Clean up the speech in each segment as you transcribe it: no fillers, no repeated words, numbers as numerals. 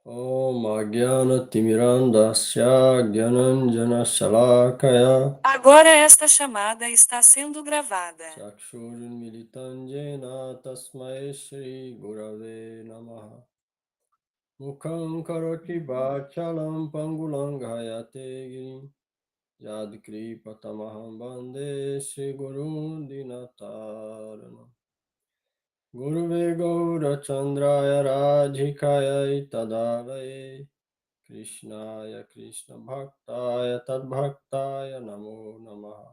Om Agyanatimirandasya Gyananjana Shalakaya Agora esta chamada está sendo gravada. Chakshurmilitanjena Tasmai Shri Gurave Namaha Mukham Karoti Vachalam Pangulanghayate Girim Yadkripatamaham Bande Shri Guru Dinatarana Guruve Gaura Chandraya Radhikaya Tadavaye Krishnaya Krishna Bhaktaya Tadbhaktaya Namo Namaha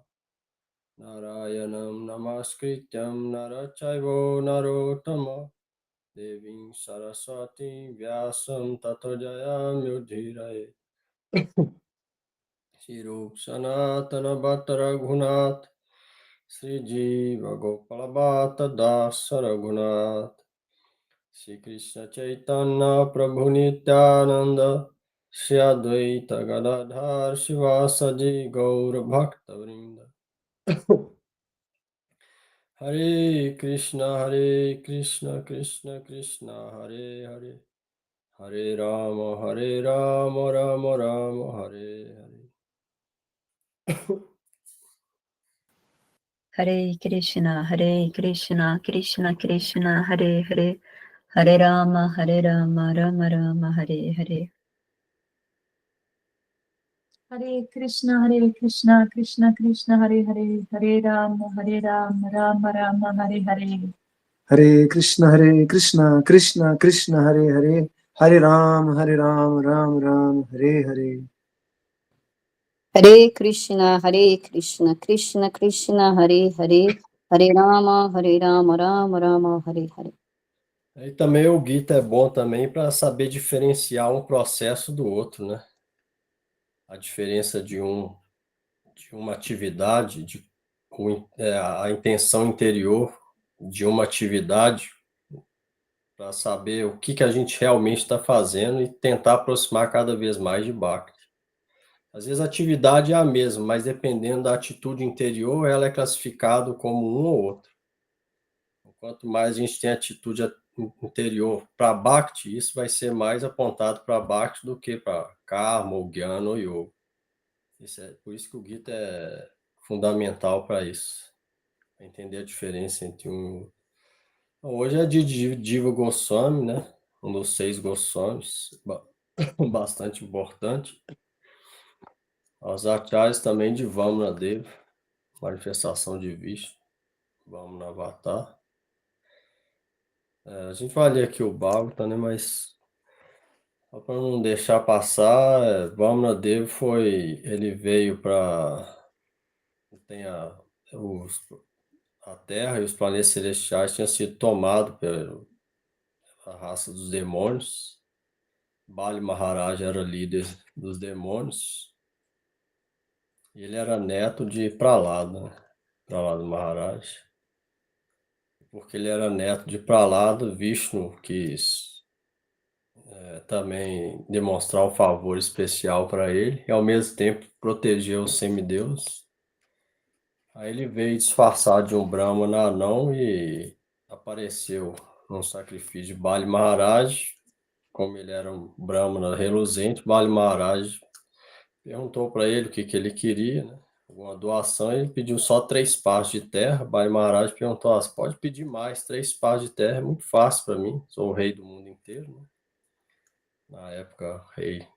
Narayanam Namaskrityam Narachaivo Narottama Devim Saraswati Vyasam Tato Jayam Yudhiraye Shirup Sanatana Bhattara Gunat Sri Jiva Gopala Bhatta Dasa Raghunath Shri Krishna Chaitanya Prabhu Nityananda Shri Advaita Gadadhar Shivasadi Gaura Bhakta Vrinda Hare Krishna Krishna Krishna Hare Hare Hare Rama Rama Rama Hare Hare Hare Krishna, Krishna Krishna, Hare Hare, Hare Rama, Rama Rama, Hare Hare. Hare Krishna, Krishna Krishna, Hare Hare, Hare Rama, Rama Rama, Hare Hare. Hare Krishna, Krishna Krishna, Hare Hare, Hare Ram, Ram Ram, Hare Hare. Hare Krishna, Krishna Krishna, Hare Hare, Hare Rama, Rama Rama, Hare Hare. E também o Gita é bom também para saber diferenciar um processo do outro, né? A diferença de uma atividade, a intenção interior de uma atividade, para saber o que a gente realmente está fazendo e tentar aproximar cada vez mais de Bhakti. Às vezes a atividade é a mesma, mas dependendo da atitude interior, ela é classificada como um ou outro. Quanto mais a gente tem atitude interior para Bhakti, isso vai ser mais apontado para Bhakti do que para Karma, ou Jnana ou Yoga. Por isso que o Gita é fundamental para isso. Pra entender a diferença entre um e outro. Hoje é de Jiva Goswami, né? Um dos 6 Goswamis, bastante importante. Os acharyas também de Vamana Deva, manifestação de Vishnu, Vamana Avatar. A gente vai ler aqui o Bhagavata, né? Mas só para não deixar passar, Vamana Deva ele veio para tem a Terra e os planetas celestiais tinham sido tomados pela raça dos demônios. Bali Maharaj era líder dos demônios. E ele era neto de Prahlada, né? Prahlada Maharaj. Porque ele era neto de Prahlada, Vishnu quis também demonstrar um favor especial para ele e ao mesmo tempo proteger os semideuses. Aí ele veio disfarçado de um Brahmana anão e apareceu num sacrifício de Bali Maharaj. Como ele era um Brahmana reluzente, Bali Maharaj perguntou para ele o que ele queria, né? Alguma doação. Ele pediu só 3 partes de terra. Bali Maharaj perguntou: você pode pedir mais? 3 partes de terra é muito fácil para mim, sou o rei do mundo inteiro, né? Na época, rei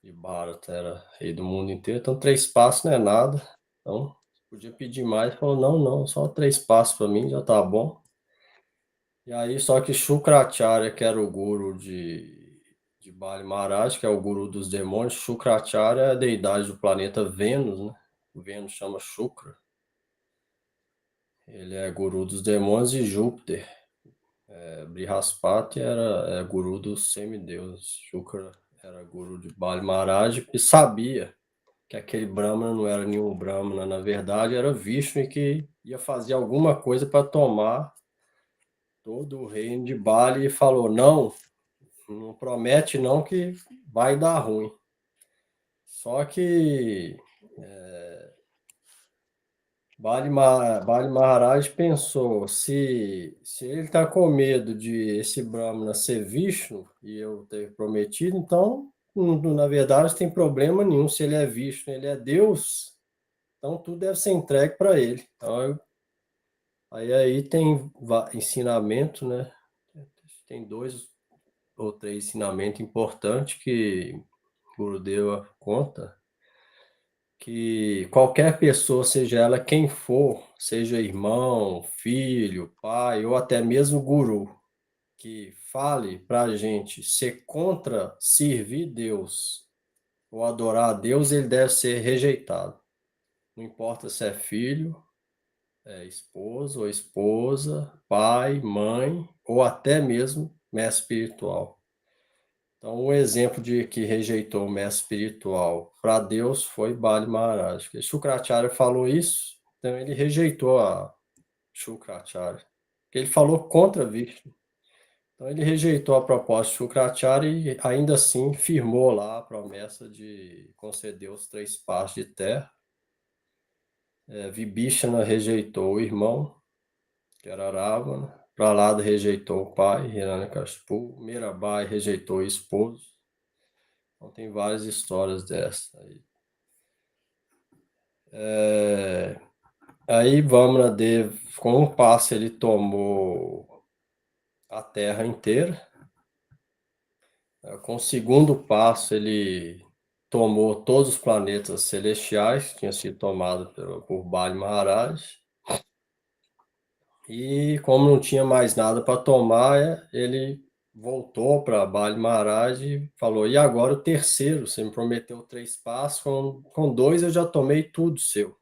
de Bharata era rei do mundo inteiro, então 3 passos não é nada. Então, podia pedir mais. Ele falou: não, só 3 passos para mim já tá bom. E aí, só que Shukracharya, que era o guru de Bali Maharaj, que é o guru dos demônios, Shukracharya é a deidade do planeta Vênus, né? O Vênus chama Shukra. Ele é guru dos demônios e Júpiter. Brihaspati era guru dos semideuses. Shukra era guru de Bali Maharaj e sabia que aquele Brahmana não era nenhum Brahmana, na verdade era Vishnu que ia fazer alguma coisa para tomar todo o reino de Bali e falou: não promete não que vai dar ruim. Só que Bali Maharaj pensou, se ele está com medo de esse Brahmana ser Vishnu e eu ter prometido, então, na verdade, não tem problema nenhum. Se ele é Vishnu, ele é Deus, então tudo deve ser entregue para ele. Então, aí tem ensinamento, né? Tem 2 ou 3 ensinamentos importantes que Gurudeva conta, que qualquer pessoa, seja ela quem for, seja irmão, filho, pai ou até mesmo guru, que fale para a gente ser contra servir Deus ou adorar a Deus, ele deve ser rejeitado. Não importa se é filho, esposo ou esposa, pai, mãe ou até mesmo mestre espiritual. Então, um exemplo de que rejeitou o mestre espiritual para Deus foi Bali Maharaj. Porque Shukracharya falou isso, então ele rejeitou a Shukracharya. Porque ele falou contra Vishnu. Então, ele rejeitou a proposta de Shukracharya e ainda assim firmou lá a promessa de conceder os 3 passos de terra. Vibhishana rejeitou o irmão, que era Ravana. Prahlada rejeitou o pai, Hiranyakashipu. Mirabai rejeitou o esposo. Então tem várias histórias dessas aí. Aí Vamanadev, com um passo, ele tomou a terra inteira. Com o segundo passo, ele tomou todos os planetas celestiais que tinham sido tomados por Bali Maharaj. E como não tinha mais nada para tomar, ele voltou para Bali Maharaj e falou: e agora o terceiro? Você me prometeu 3 passos, com 2 eu já tomei tudo seu.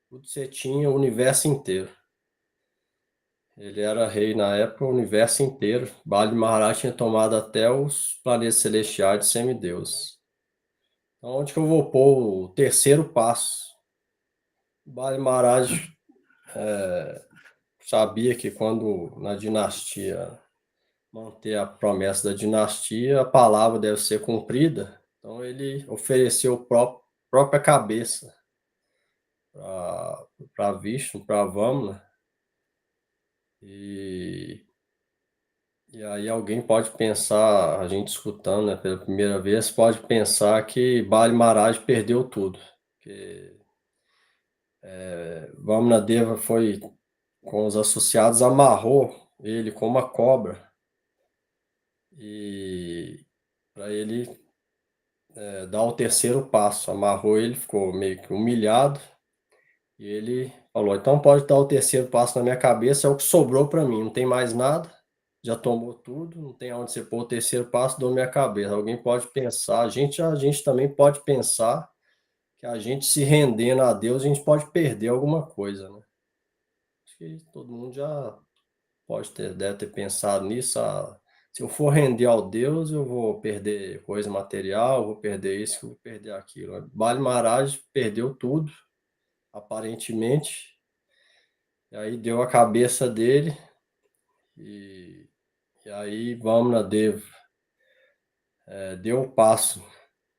Tudo você tinha, o universo inteiro. Ele era rei na época, o universo inteiro. Bali Maharaj tinha tomado até os planetas celestiais de semideuses. Então, onde que eu vou pôr o terceiro passo? Bali Maharaj sabia que quando na dinastia manter a promessa da dinastia, a palavra deve ser cumprida. Então ele ofereceu a própria cabeça para Vishnu, para Vamana. E aí alguém pode pensar, a gente escutando, né, pela primeira vez, pode pensar que Bali Maharaj perdeu tudo. Que Vamanadeva foi com os associados, amarrou ele com uma cobra. E para ele dar o terceiro passo, amarrou ele, ficou meio que humilhado. E ele falou: então pode dar o terceiro passo na minha cabeça, é o que sobrou para mim, não tem mais nada, já tomou tudo, não tem onde você pôr o terceiro passo, dou minha cabeça. Alguém pode pensar, a gente também pode pensar que a gente se rendendo a Deus, a gente pode perder alguma coisa, né? Acho que todo mundo já deve ter pensado nisso. Se eu for render ao Deus, eu vou perder coisa material, vou perder isso, vou perder aquilo. Bali Maharaj perdeu tudo, aparentemente. E aí deu a cabeça dele e aí Vamanadev deu o passo,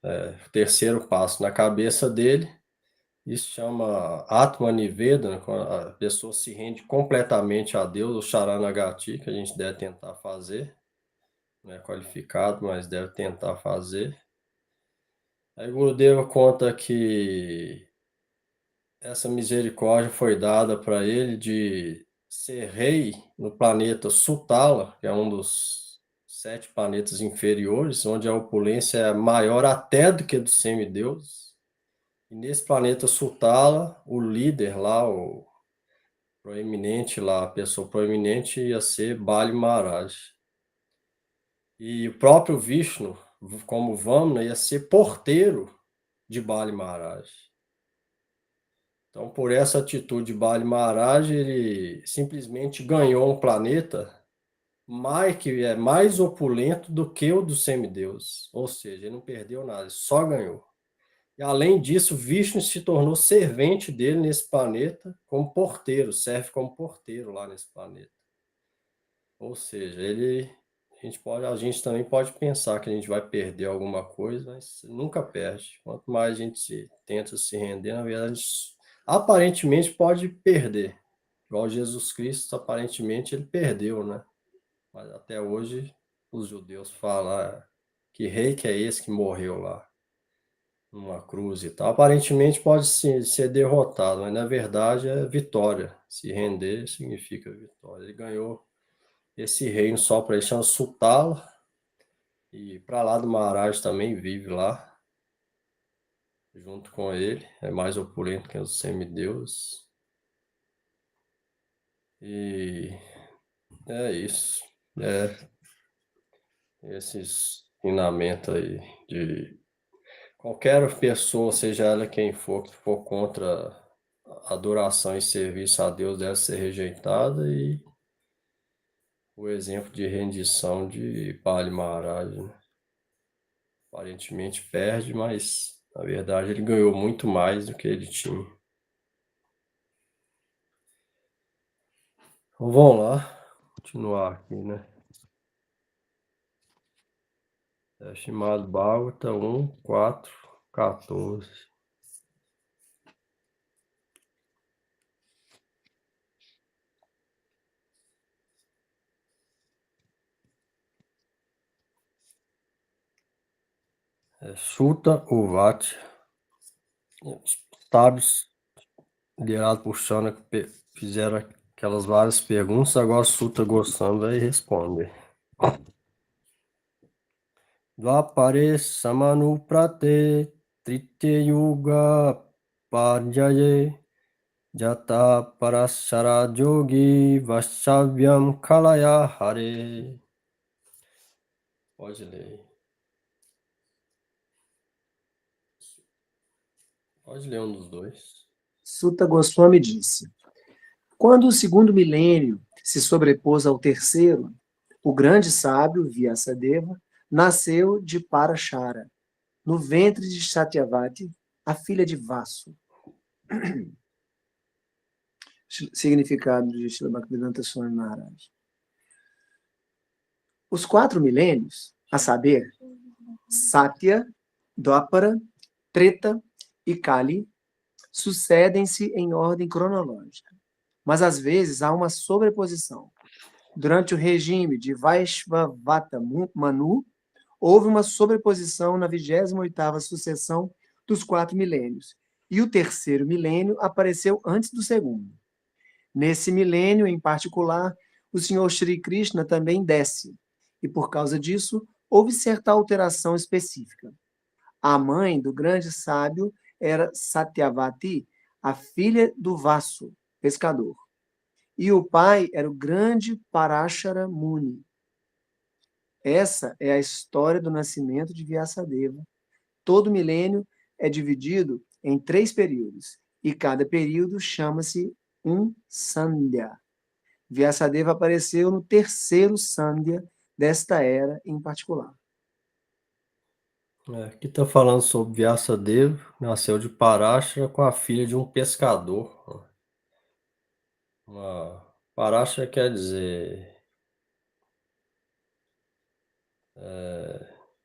o terceiro passo na cabeça dele. Isso chama Atma Nivedana, quando a pessoa se rende completamente a Deus, o Sharanagati, que a gente deve tentar fazer. Não é qualificado, mas deve tentar fazer. Aí Gurudeva conta que essa misericórdia foi dada para ele de ser rei no planeta Sutala, que é um dos 7 planetas inferiores, onde a opulência é maior até do que dos semideuses. E nesse planeta Sutala, o líder lá, o proeminente lá, a pessoa proeminente ia ser Bali Maharaj. E o próprio Vishnu, como Vamana, ia ser porteiro de Bali Maharaj. Então, por essa atitude de Bali Maharaj, ele simplesmente ganhou um planeta que é mais opulento do que o dos semideuses. Ou seja, ele não perdeu nada, ele só ganhou. E além disso, Vishnu se tornou servente dele nesse planeta como porteiro, serve como porteiro lá nesse planeta. Ou seja, a gente também pode pensar que a gente vai perder alguma coisa, mas nunca perde. Quanto mais a gente tenta se render, na verdade, Aparentemente pode perder. Igual Jesus Cristo, aparentemente ele perdeu, né? Mas até hoje os judeus falam que rei que é esse que morreu lá numa cruz e tal. Aparentemente pode ser derrotado, mas na verdade é vitória. Se render significa vitória. Ele ganhou esse reino só para ele, chama Sutala. E para lá do Maharaj também vive lá, junto com ele. É mais opulento que os semideuses. E é isso. É esses ensinamentos aí de qualquer pessoa, seja ela quem for, que for contra a adoração e serviço a Deus, deve ser rejeitada. E o exemplo de rendição de Bali Maharaj, né? Aparentemente perde, mas na verdade ele ganhou muito mais do que ele tinha. Então vamos lá, continuar aqui, né? Shrimad Bhagavatam 1, 4, 14. Suta Uvat. Os sábios, liderados por Shana, fizeram aquelas várias perguntas, agora Suta Goswami vai responder. Dvapare Samanuprate Tritya Yuga Parjaye Jata Parashara Yogi Vashavyam Kalaya Hare. Pode ler. Pode ler um dos dois. Suta Goswami disse: quando o segundo milênio se sobrepôs ao terceiro, o grande sábio Vyasadeva nasceu de Parashara, no ventre de Satyavati, a filha de Vasu. Significado de Srila Bhaktivedanta Swami Maharaj. Os 4 milênios, a saber, Satya, Dwapara, Treta e Kali, sucedem-se em ordem cronológica, mas às vezes há uma sobreposição. Durante o regime de Vaishvavata Manu, houve uma sobreposição na 28ª sucessão dos 4 milênios, e o terceiro milênio apareceu antes do segundo. Nesse milênio, em particular, o Senhor Shri Krishna também desce, e por causa disso, houve certa alteração específica. A mãe do grande sábio era Satyavati, a filha do Vasu, pescador. E o pai era o grande Parashara Muni. Essa é a história do nascimento de Vyasadeva. Todo milênio é dividido em 3 períodos, e cada período chama-se um Sandhya. Vyasadeva apareceu no terceiro Sandhya desta era em particular. Aqui está falando sobre Vyasadeva, nasceu de Parashara com a filha de um pescador. Parashara quer dizer...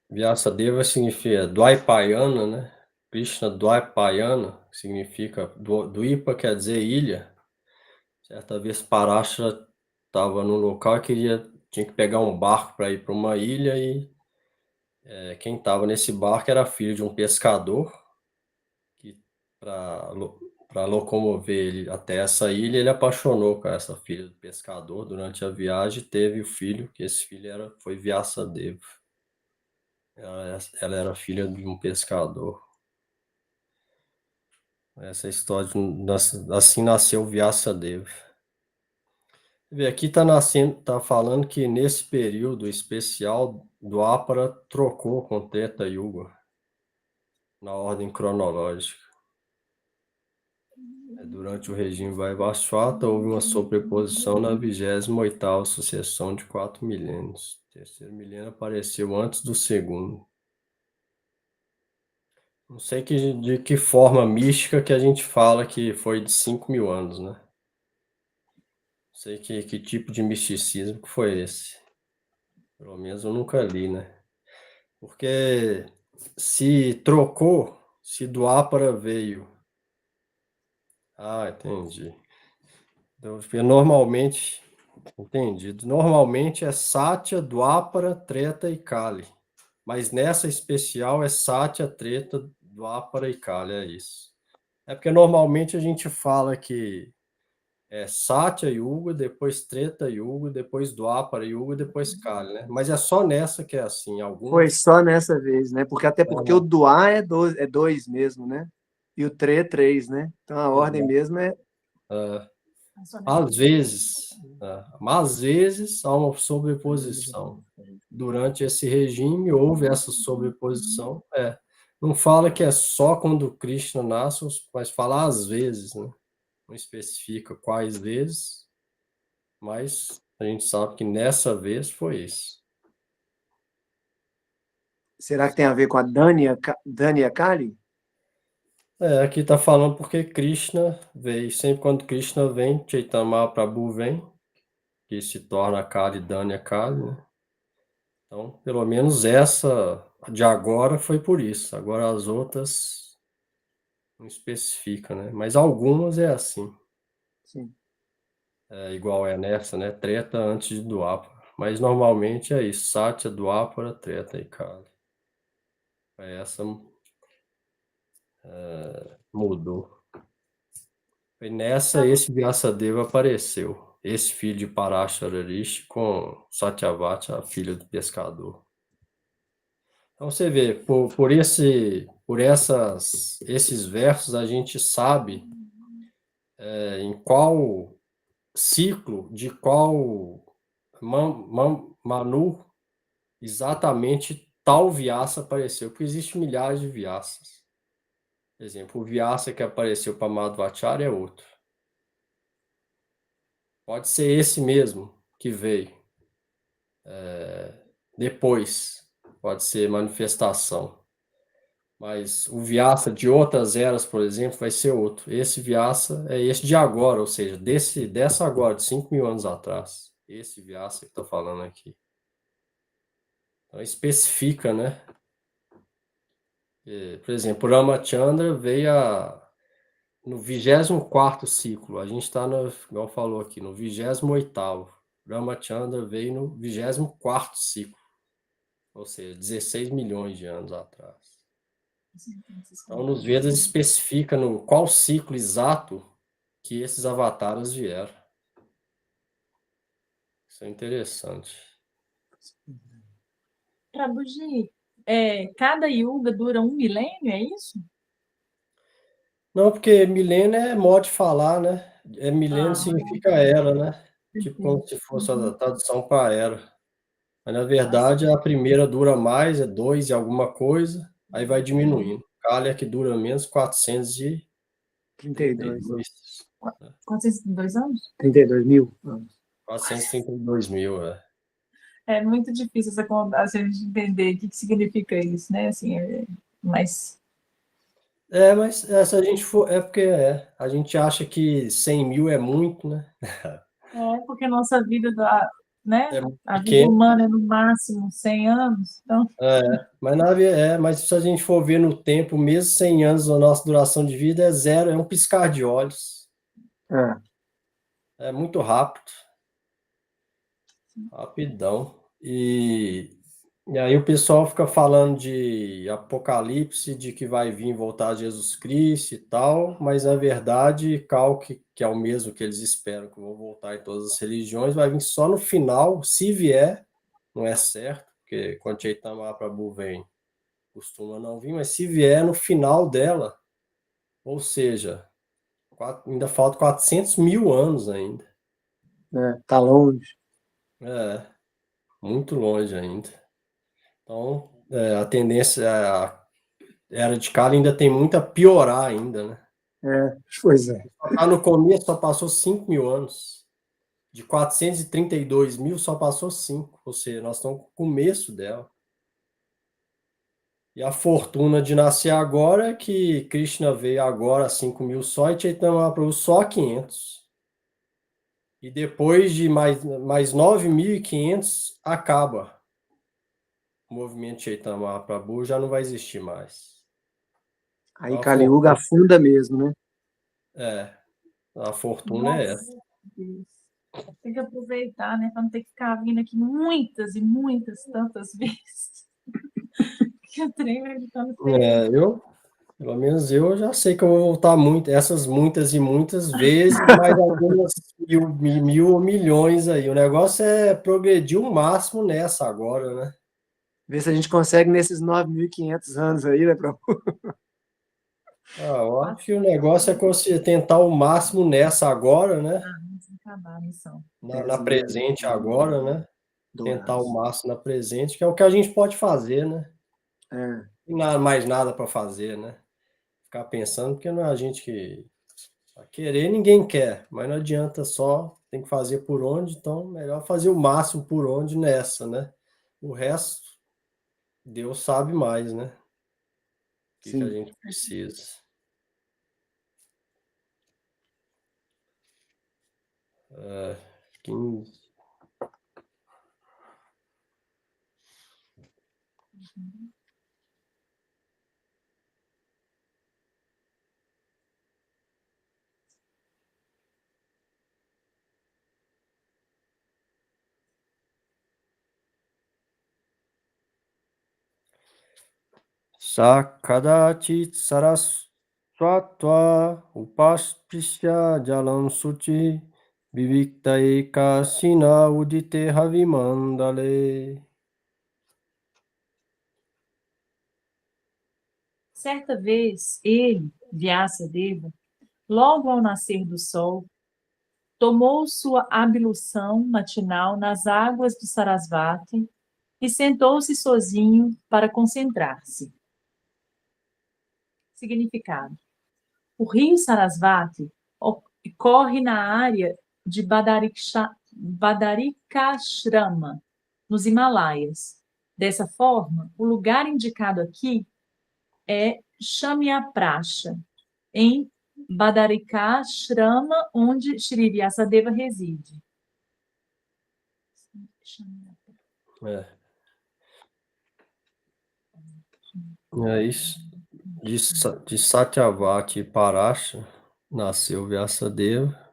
Vyasadeva significa Dvaipayana, né? Krishna Dvaipayana, que significa... Dvipa quer dizer ilha. Certa vez Parashara estava num local e tinha que pegar um barco para ir para uma ilha e quem estava nesse barco era filho de um pescador que para locomover ele até essa ilha, ele apaixonou com essa filha do pescador. Durante a viagem teve o filho, que esse filho foi Vyasadeva. Ela era filha de um pescador. Essa é a história assim nasceu Vyasadeva. Aqui está falando que nesse período especial do Apara trocou com Treta Yuga na ordem cronológica. Durante o regime Vaivasvata houve uma sobreposição na 28ª sucessão de 4 milênios. O terceiro milênio apareceu antes do segundo. Não sei de que forma mística que a gente fala que foi de 5.000 anos, né? Não sei que tipo de misticismo que foi esse. Pelo menos eu nunca li, né? Porque se trocou, se do Apara veio Ah, entendi. Então, normalmente, entendido. Normalmente é Satya, Dwapara, Treta e Kali. Mas nessa especial é Satya, Treta, Dwapara e Kali, é isso. É porque normalmente a gente fala que é Satya Yuga, depois Treta Yuga, depois Dwapara Yuga, depois Kali, né? Mas é só nessa que é assim, Foi algumas. só nessa vez, né? Até porque o doar é dois mesmo, né? E o tre é três, né? Então a ordem mesmo é. Às vezes, mas às vezes há uma sobreposição. Durante esse regime houve essa sobreposição. Não fala que é só quando Krishna nasce, mas fala às vezes, né? Não especifica quais vezes, mas a gente sabe que nessa vez foi isso. Será que tem a ver com a Dania Kali? Aqui está falando porque Krishna veio. Sempre quando Krishna vem, Chaitanya Mahaprabhu vem, que se torna Kali, Danya Kali, né? Então, pelo menos essa de agora foi por isso. Agora as outras não especifica, né? Mas algumas é assim. Sim. É igual é nessa, né? Treta antes de Dwapara. Mas normalmente é isso. Satya, Dwapara, Treta e Kali. Essa mudou. Foi nessa esse Vyasadeva apareceu. Esse filho de Parashara Rishi com Satyavati, a filha do pescador. Então você vê, esses versos a gente sabe em qual ciclo, de qual Manu exatamente tal Vyasa apareceu, porque existem milhares de Vyasas. Por exemplo, o Vyasa que apareceu para Madhvacharya é outro. Pode ser esse mesmo que veio depois, pode ser manifestação. Mas o Vyasa de outras eras, por exemplo, vai ser outro. Esse Vyasa é esse de agora, ou seja, dessa agora, de 5.000 anos atrás. Esse Vyasa que está falando aqui. Então, especifica, né? Por exemplo, Ramachandra veio no 24º ciclo. A gente está, igual falou aqui, no 28º. Ramachandra veio no 24º ciclo. Ou seja, 16 milhões de anos atrás. Então, nos Vedas especifica no qual ciclo exato que esses avatares vieram. Isso é interessante. Prabhuji, cada yuga dura 1 milênio, é isso? Não, porque milênio é modo de falar, né? Milênio Ah, significa era, né? Tipo como perfeito. se fosse a tradução para era. Mas, na Ah, verdade, a primeira dura mais, é 2 e alguma coisa, aí vai diminuindo. Kali é que dura menos, 32. 432. 402 anos? 32 mil anos. 432 mil, É muito difícil essa contagem de entender o que significa isso, né? Assim, mas Mas se a gente for. É porque a gente acha que 100 mil é muito, né? porque a nossa vida, né? É muito A vida pequeno. humana é no máximo 100 anos, então Mas se a gente for ver no tempo, mesmo 100 anos, a nossa duração de vida é zero, é um piscar de olhos. É. É muito rápido. Rapidão. E aí o pessoal fica falando de Apocalipse, de que vai vir voltar Jesus Cristo e tal, mas na verdade, que é o mesmo que eles esperam que vão voltar em todas as religiões, vai vir só no final, se vier, não é certo, porque quando Chaitanya Mahaprabhu vem, costuma não vir, mas se vier no final dela, ou seja, ainda falta 400 mil anos ainda. Tá longe. É, muito longe ainda. Então, a tendência, a era de Kali ainda tem muito a piorar ainda, né? Pois é. Só tá no começo, só passou 5 mil anos. De 432 mil, só passou 5. Ou seja, nós estamos no começo dela. E a fortuna de nascer agora é que Krishna veio agora a 5 mil só e Chaitanya Mahaprabhu só a 500. E depois de mais 9.500, acaba. O movimento Chaitanya Mahaprabhu já não vai existir mais. Aí Então, a Kali Yuga fortuna, afunda mesmo, né? A fortuna é essa. Nossa, Deus. Tem que aproveitar, né? Para não ter que ficar vindo aqui muitas e muitas, tantas vezes. Que o trem vai ficando feio. Pelo menos eu já sei que eu vou voltar essas muitas e muitas vezes, mais algumas mil ou milhões aí. O negócio é progredir o máximo nessa agora, né? Ver se a gente consegue nesses 9.500 anos aí, né, Prabhu? Eu acho que o negócio é conseguir tentar o máximo nessa agora, né? Vamos acabar a missão. Na presente agora, né? Tentar o Dourados. máximo na presente, que é o que a gente pode fazer, né? É, Não tem mais nada para fazer, né? Ficar pensando, porque não é a gente que querer, ninguém quer, mas não adianta só, tem que fazer por onde, então melhor fazer o máximo por onde nessa, né? O resto, Deus sabe mais, né? O que a sim. gente precisa. Quem- Sakadachit saraswatva upasprisya jalam suci vivikta ekasina udite havimandale. Certa vez, ele, Vyasadeva, logo ao nascer do sol, tomou sua ablução matinal nas águas do Sarasvati e sentou-se sozinho para concentrar-se. Significado: o rio Sarasvati corre na área de Badarikashrama, nos Himalaias. Dessa forma, o lugar indicado aqui é Shamyaprasha, em Badarikashrama, onde Shri Vyasadeva reside. É. É isso. De Satyavati e Parasha nasceu Vyasadeva.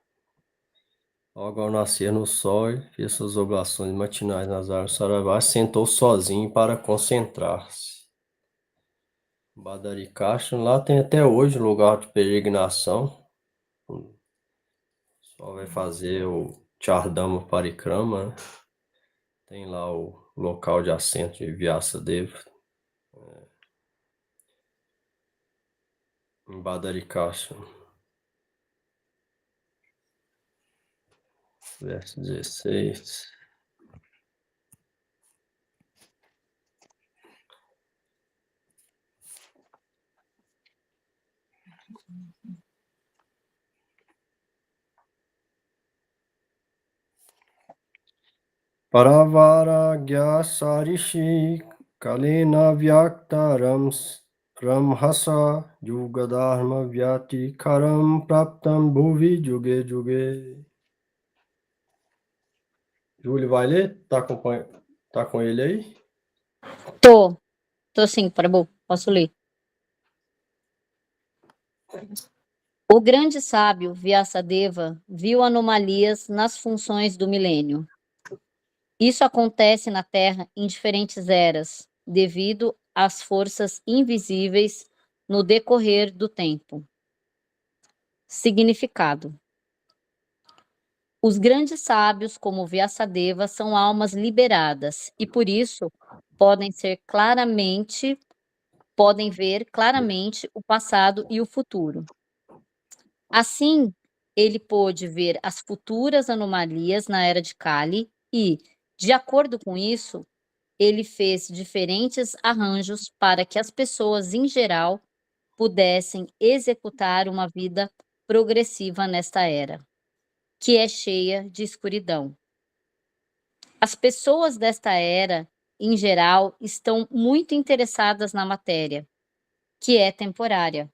Logo ao nascer no sol, fez suas oblações matinais nas árvores Saravá, sentou sozinho para concentrar-se. Badarikasha, lá tem até hoje lugar de peregrinação. Só vai fazer o Chardama Parikrama, né? Tem lá o local de assento de Vyasadeva, em Badarikasha. Verso 16. Paravaragya Sarishi Kalena Vyakta Ramhasa Yugadharma Vyati Karam Praptam Bhuvi Juge Juge. Júlio vai ler? Tá com ele aí? Tô sim, Prabhu, posso ler. O grande sábio Vyasadeva viu anomalias nas funções do milênio. Isso acontece na Terra em diferentes eras, devido às forças invisíveis no decorrer do tempo. Significado: os grandes sábios, como Vyasadeva, são almas liberadas e, por isso, podem ver claramente o passado e o futuro. Assim, ele pôde ver as futuras anomalias na era de Kali e, de acordo com isso, ele fez diferentes arranjos para que as pessoas, em geral, pudessem executar uma vida progressiva nesta era, que é cheia de escuridão. As pessoas desta era, em geral, estão muito interessadas na matéria, que é temporária.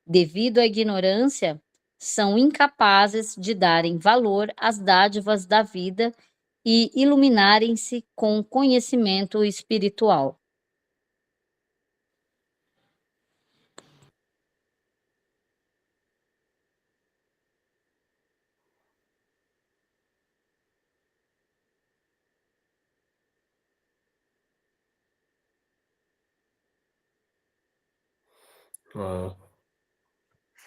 Devido à ignorância, são incapazes de darem valor às dádivas da vida e iluminarem-se com conhecimento espiritual. Ah,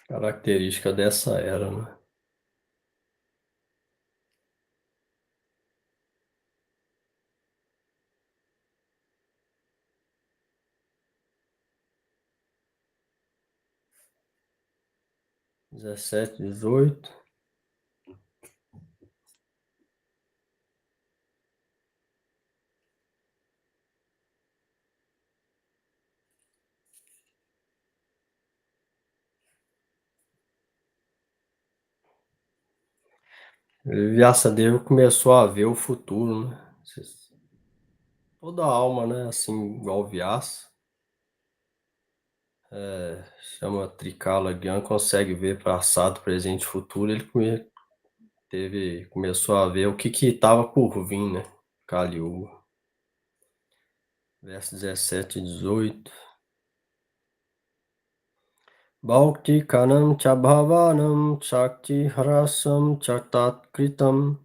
característica dessa era, né? Dezessete, 18. Vyasadeva começou a ver o futuro, né? Toda alma, né? Assim, igual Vyasa, chama Trikala Gyan, consegue ver passado, presente e futuro. Ele começou a ver o que estava por vir, né? Kali Yuga. Verso 17 e 18. Bhakti kanam cha bhavanam shakti harasam cha tatkritam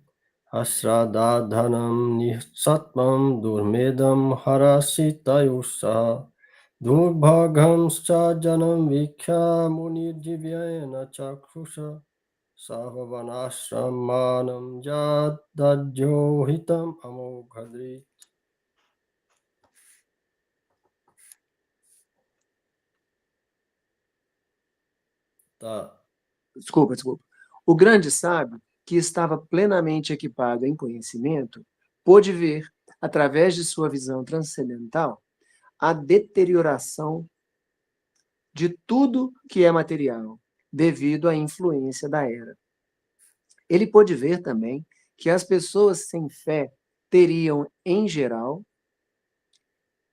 asradadhanam nihsatmam durmedam harasitayusa durbhagam cha janam vikya munirjivyena chakrusha sahavanashramanam jadadyohitam amoghadri. Tá. Desculpa. O grande sábio, que estava plenamente equipado em conhecimento, pôde ver, através de sua visão transcendental, a deterioração de tudo que é material, devido à influência da era. Ele pôde ver também que as pessoas sem fé teriam, em geral,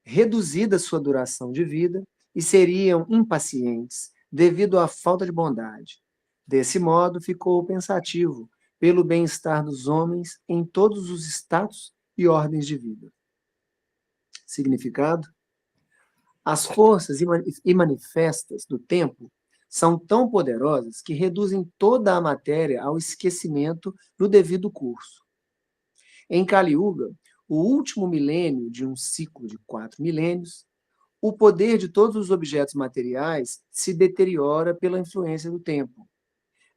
reduzida sua duração de vida e seriam impacientes devido à falta de bondade. Desse modo, ficou pensativo pelo bem-estar dos homens em todos os status e ordens de vida. Significado? As forças imanifestas do tempo são tão poderosas que reduzem toda a matéria ao esquecimento no devido curso. Em Kali Yuga, o último milênio de um ciclo de 4 milênios, o poder de todos os objetos materiais se deteriora pela influência do tempo.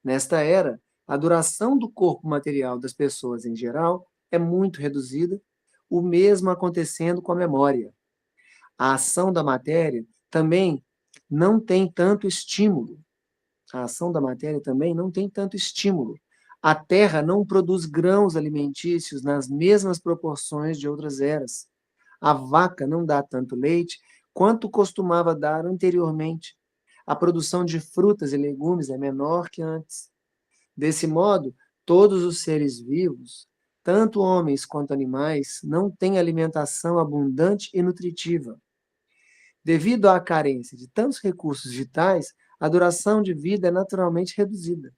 Nesta era, a duração do corpo material das pessoas em geral é muito reduzida, o mesmo acontecendo com a memória. A ação da matéria também não tem tanto estímulo. A terra não produz grãos alimentícios nas mesmas proporções de outras eras. A vaca não dá tanto leite quanto costumava dar anteriormente. A produção de frutas e legumes é menor que antes. Desse modo, todos os seres vivos, tanto homens quanto animais, não têm alimentação abundante e nutritiva. Devido à carência de tantos recursos vitais, a duração de vida é naturalmente reduzida.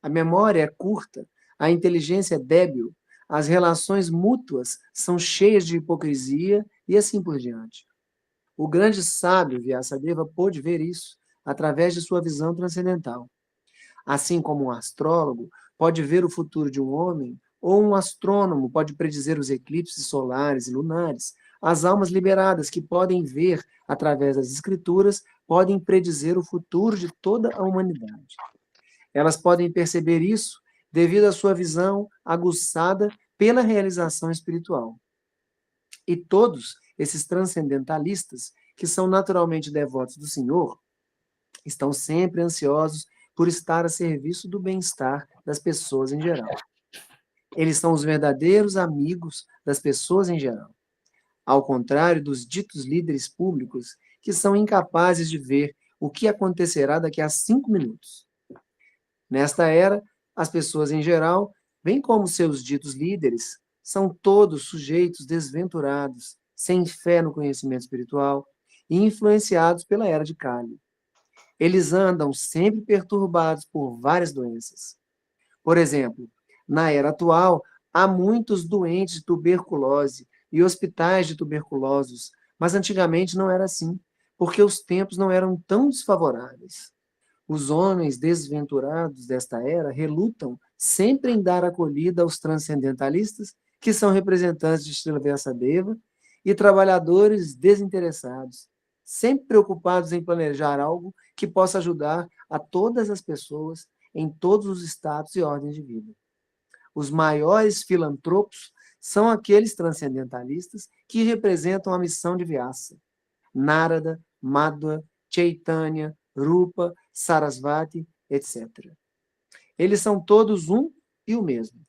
A memória é curta, a inteligência é débil, as relações mútuas são cheias de hipocrisia e assim por diante. O grande sábio Vyasadeva pôde ver isso através de sua visão transcendental. Assim como um astrólogo pode ver o futuro de um homem, ou um astrônomo pode predizer os eclipses solares e lunares, as almas liberadas que podem ver através das escrituras podem predizer o futuro de toda a humanidade. Elas podem perceber isso devido à sua visão aguçada pela realização espiritual. E todos esses transcendentalistas, que são naturalmente devotos do Senhor, estão sempre ansiosos por estar a serviço do bem-estar das pessoas em geral. Eles são os verdadeiros amigos das pessoas em geral. Ao contrário dos ditos líderes públicos, que são incapazes de ver o que acontecerá daqui a 5 minutos. Nesta era, as pessoas em geral, bem como seus ditos líderes, são todos sujeitos desventurados, sem fé no conhecimento espiritual e influenciados pela era de Kali. Eles andam sempre perturbados por várias doenças. Por exemplo, na era atual, há muitos doentes de tuberculose e hospitais de tuberculosos, mas antigamente não era assim, porque os tempos não eram tão desfavoráveis. Os homens desventurados desta era relutam sempre em dar acolhida aos transcendentalistas, que são representantes de Srila Vyasadeva, e trabalhadores desinteressados, sempre preocupados em planejar algo que possa ajudar a todas as pessoas em todos os estados e ordens de vida. Os maiores filantropos são aqueles transcendentalistas que representam a missão de Vyasa. Narada, Madhva, Chaitanya, Rupa, Sarasvati, etc. Eles são todos um e o mesmo.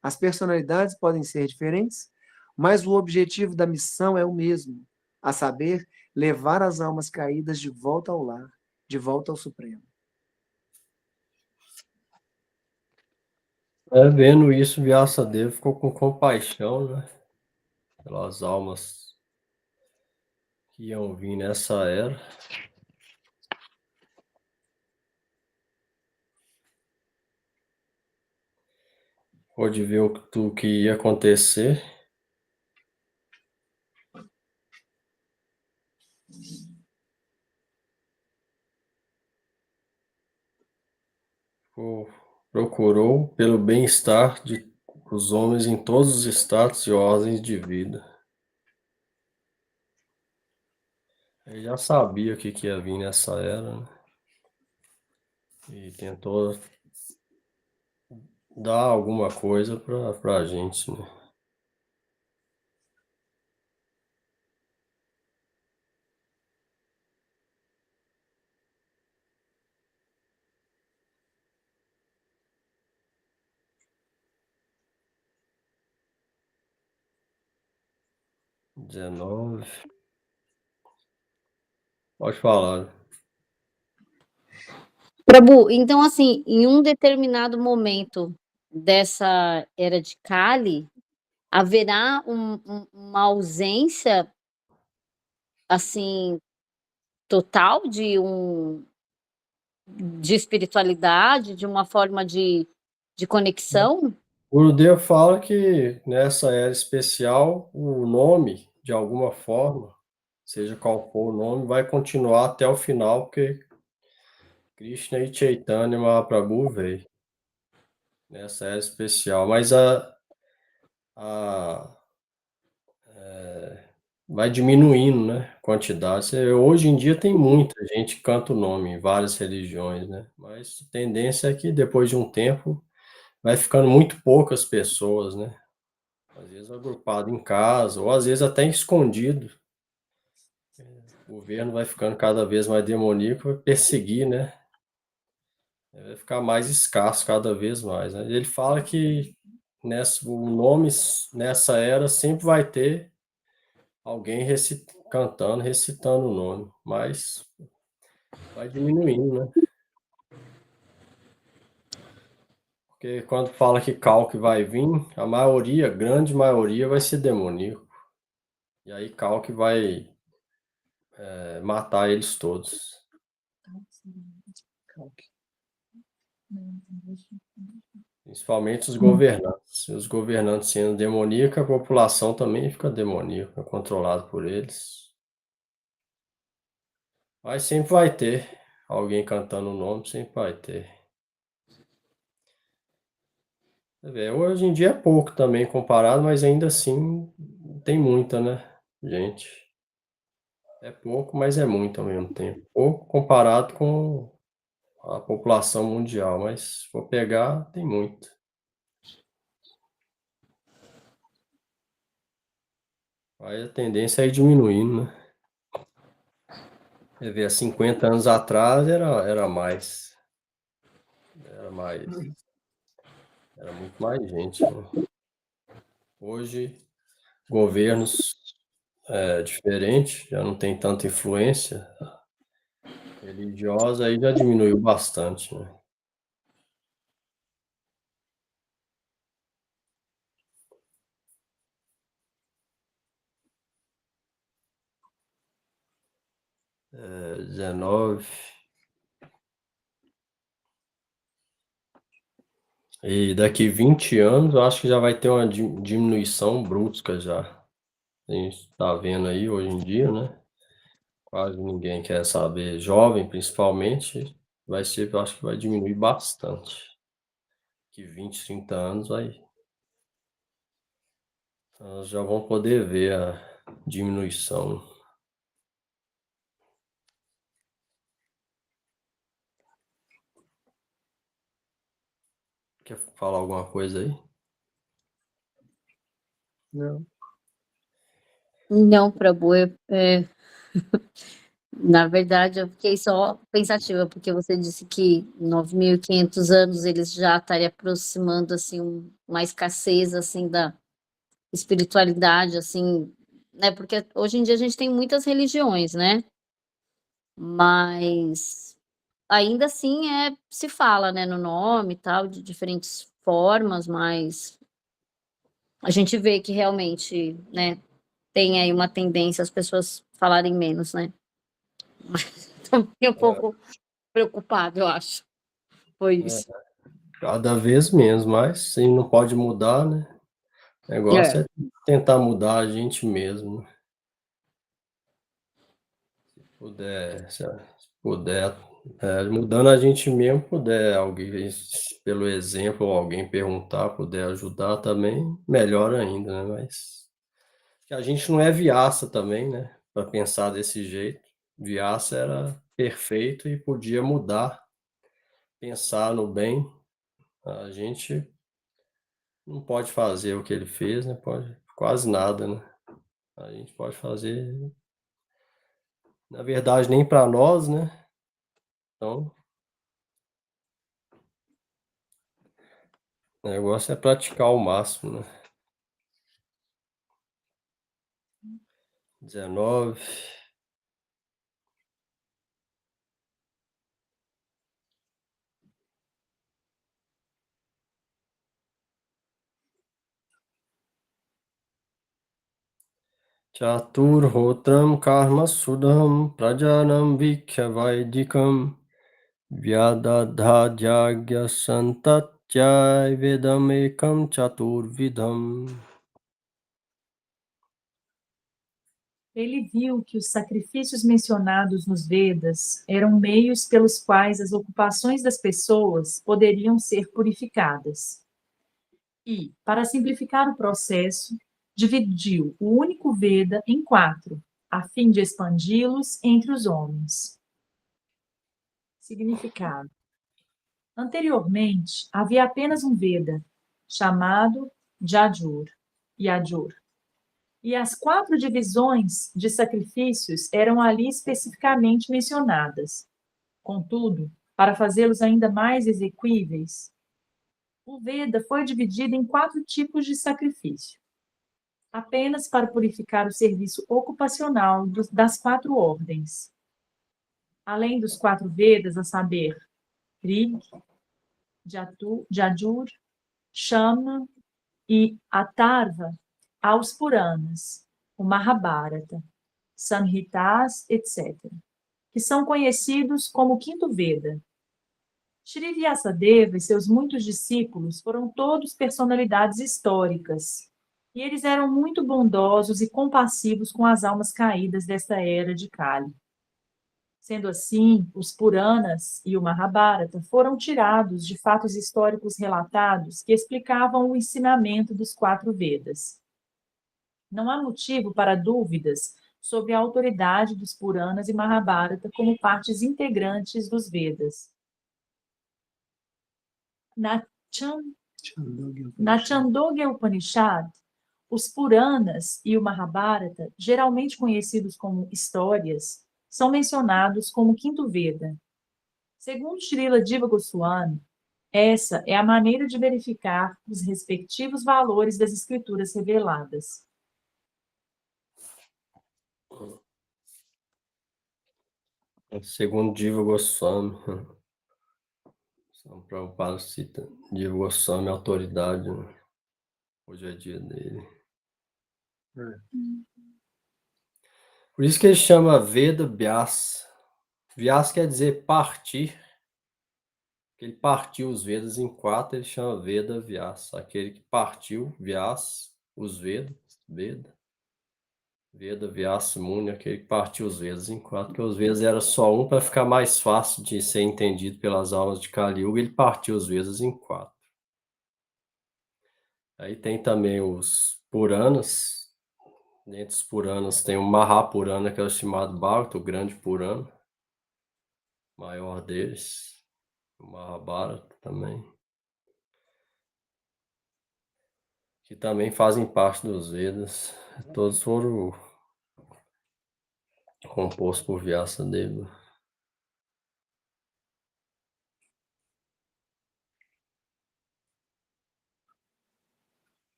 As personalidades podem ser diferentes, mas o objetivo da missão é o mesmo, a saber, levar as almas caídas de volta ao lar, de volta ao Supremo. Vendo isso, Vyasadeva ficou com compaixão, né? Pelas almas que iam vir nessa era. Pôde ver o que ia acontecer. Procurou pelo bem-estar dos homens em todos os estados e ordens de vida. Ele já sabia o que ia vir nessa era, né? E tentou dar alguma coisa para a gente, né? XIX. Pode falar. Prabhu, então, assim, em um determinado momento dessa era de Kali, haverá uma ausência, assim, total de espiritualidade, de uma forma de conexão? O Gurudev fala que nessa era especial, o nome, de alguma forma, seja qual for o nome, vai continuar até o final, porque Krishna e Chaitanya Mahaprabhu veio nessa era especial. Mas vai diminuindo, né, quantidade. Hoje em dia tem muita gente que canta o nome em várias religiões, né? Mas a tendência é que depois de um tempo vai ficando muito poucas pessoas, né? Às vezes agrupado em casa, ou às vezes até escondido. O governo vai ficando cada vez mais demoníaco, vai perseguir, né? Vai ficar mais escasso cada vez mais, né? Ele fala que o nome nessa era sempre vai ter alguém cantando, recitando o nome, mas vai diminuindo, né? Porque quando fala que Kalki vai vir, a maioria, a grande maioria, vai ser demoníaco. E aí Kalki vai matar eles todos. Principalmente os governantes. Os governantes sendo demoníacos, a população também fica demoníaca, controlada por eles. Mas sempre vai ter alguém cantando o nome, sempre vai ter. Hoje em dia é pouco também comparado, mas ainda assim tem muita, né, gente? É pouco, mas é muito ao mesmo tempo. Pouco comparado com a população mundial, mas se for pegar, tem muito. Aí a tendência é ir diminuindo, né? Você vê, há 50 anos atrás era mais. Era muito mais gente, né? Hoje, governos diferentes, já não tem tanta influência religiosa, aí já diminuiu bastante, né? É, 19. E daqui 20 anos, eu acho que já vai ter uma diminuição brusca já. A gente está vendo aí hoje em dia, né? Quase ninguém quer saber, jovem principalmente, eu acho que vai diminuir bastante. Que 20, 30 anos nós já vamos poder ver a diminuição. falar alguma coisa aí? Não. Não, Prabhu, na verdade, eu fiquei só pensativa, porque você disse que 9.500 anos eles já estariam aproximando, assim, uma escassez, assim, da espiritualidade, assim, né? Porque hoje em dia a gente tem muitas religiões, né? Mas ainda assim se fala, né, no nome e tal, de diferentes formas, mas a gente vê que realmente, né, tem aí uma tendência as pessoas falarem menos, né? Mas tô um pouco preocupada, eu acho. Foi isso. Cada vez menos, mas sim, não pode mudar, né? O É. negócio é tentar mudar a gente mesmo, né? Se puder, mudando a gente mesmo, puder alguém, pelo exemplo, ou alguém perguntar, puder ajudar também, melhor ainda, né? Mas que a gente não é Viaça também, né? Para pensar desse jeito. Viaça era perfeito e podia mudar, pensar no bem. A gente não pode fazer o que ele fez, né? Pode quase nada, né? A gente pode fazer, na verdade, nem para nós, né? Então, o negócio é praticar ao máximo, né? 19. Chaturhotram karma sudham prajanam vikya vaidikam vyadadhajagya santatyai vedamekam chaturvidham. Ele viu que os sacrifícios mencionados nos Vedas eram meios pelos quais as ocupações das pessoas poderiam ser purificadas. E, para simplificar o processo, dividiu o único Veda em 4, a fim de expandi-los entre os homens. Significado: anteriormente, havia apenas um Veda, chamado Yajur, e as 4 divisões de sacrifícios eram ali especificamente mencionadas. Contudo, para fazê-los ainda mais exequíveis, o Veda foi dividido em 4 tipos de sacrifício, apenas para purificar o serviço ocupacional das 4 ordens. Além dos 4 Vedas, a saber, Rig, Jajur, Shama e Atharva, aos Puranas, o Mahabharata, Samhitas, etc., que são conhecidos como Quinto Veda. Shri Vyasadeva e seus muitos discípulos foram todos personalidades históricas, e eles eram muito bondosos e compassivos com as almas caídas desta era de Kali. Sendo assim, os Puranas e o Mahabharata foram tirados de fatos históricos relatados que explicavam o ensinamento dos 4 Vedas. Não há motivo para dúvidas sobre a autoridade dos Puranas e Mahabharata como partes integrantes dos Vedas. Na Chandogya Upanishad, os Puranas e o Mahabharata, geralmente conhecidos como histórias, são mencionados como quinto Veda. Segundo Srila Jiva Goswami, essa é a maneira de verificar os respectivos valores das escrituras reveladas. Segundo Jiva Goswami, São Prabhupada cita Jiva Goswami, autoridade, né? Hoje é dia dele. Por isso que ele chama Veda Vyasa. Vyasa quer dizer partir. Ele partiu os Vedas em 4, ele chama Veda Vyasa. Aquele que partiu, Vyasa, os Vedas, Veda Vyasa Muni, aquele que partiu os Vedas em 4, porque os Vedas era só um para ficar mais fácil de ser entendido pelas almas de Kali Yuga, ele partiu os Vedas em 4. Aí tem também os Puranas. Dentre os Puranas tem o Mahapurana, que é o chamado Bhagavata, o grande Purana, maior deles. O Mahabharata também. que também fazem parte dos Vedas. Todos foram compostos por Vyasadeva.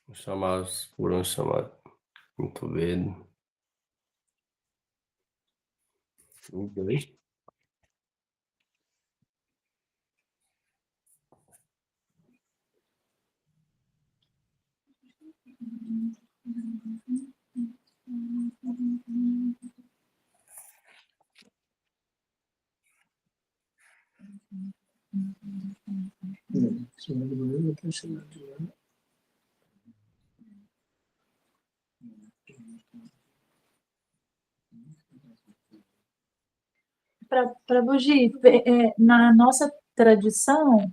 Os chamados Puranas, chamados muito Veda. Prabhuji, na nossa tradição,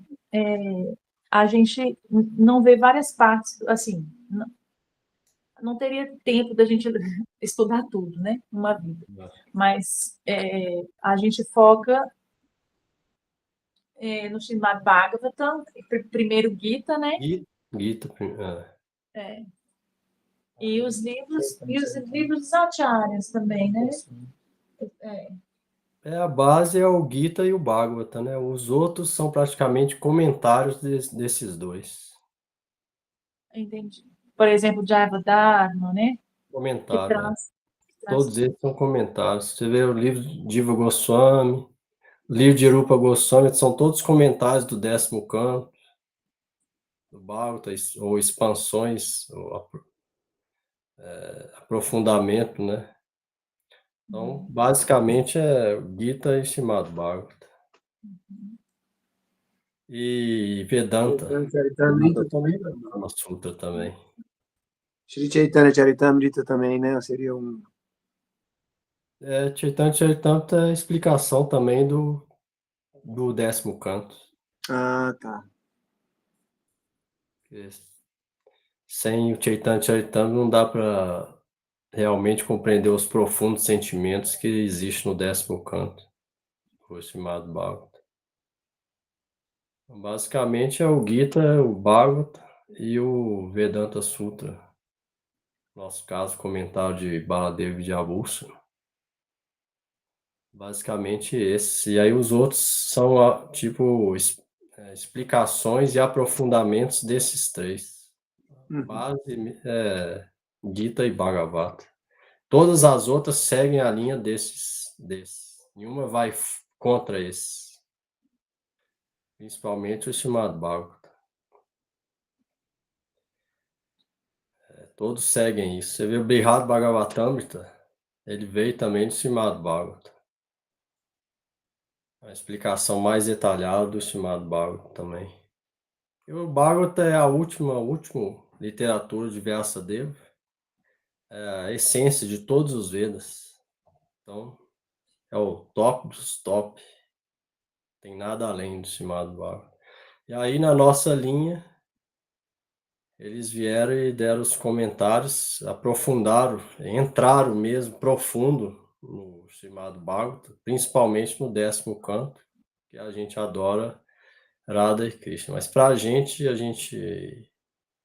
a gente não vê várias partes, assim, não teria tempo da gente estudar tudo, né, numa vida. Mas a gente foca no Srimad Bhagavatam, primeiro Gita, né? Gita, E os livros dos acharyas também, né? A base é o Gita e o Bhagavata, né? Os outros são praticamente comentários desses dois. Entendi. Por exemplo, Jaiva Dharma, né? Comentário, traz Todos eles são comentários. Você vê o livro de Diva Goswami, o livro de Rupa Goswami, são todos comentários do 10º canto, do Bhagavata, ou expansões, ou aprofundamento, né? Então, basicamente, é Gita e Srimad Bhagavata. E Vedanta. Charitamrita também? Uma sutra também. Shri Chaitanya Charitamrita também, né? Seria um... Chaitanya Charitamrita é a explicação também do 10º canto. Ah, tá. Sem o Chaitanya Charitamrita não dá para realmente compreender os profundos sentimentos que existem no 10º canto, o Srimad Bhagavata. Basicamente é o Gita, o Bhagavata e o Vedanta Sutra. No nosso caso, comentário de Baladev Vidyabhusha. Basicamente esse. E aí os outros são tipo explicações e aprofundamentos desses três. Base, Gita e Bhagavata. Todas as outras seguem a linha desses. Nenhuma vai contra esses. Principalmente o Srimad Bhagavata. Todos seguem isso. Você vê o Brihad Bhagavatamrita, ele veio também do Srimad Bhagavata. A explicação mais detalhada do Srimad Bhagavata também. E o Bhagavata é a última literatura de Vyasadeva, é a essência de todos os Vedas. Então, é o top dos top. Tem nada além do Srimad Bhagavata. E aí, na nossa linha, eles vieram e deram os comentários, aprofundaram, entraram mesmo profundo no Srimad Bhagavata, principalmente no 10º canto, que a gente adora Radha e Krishna. Mas para a gente,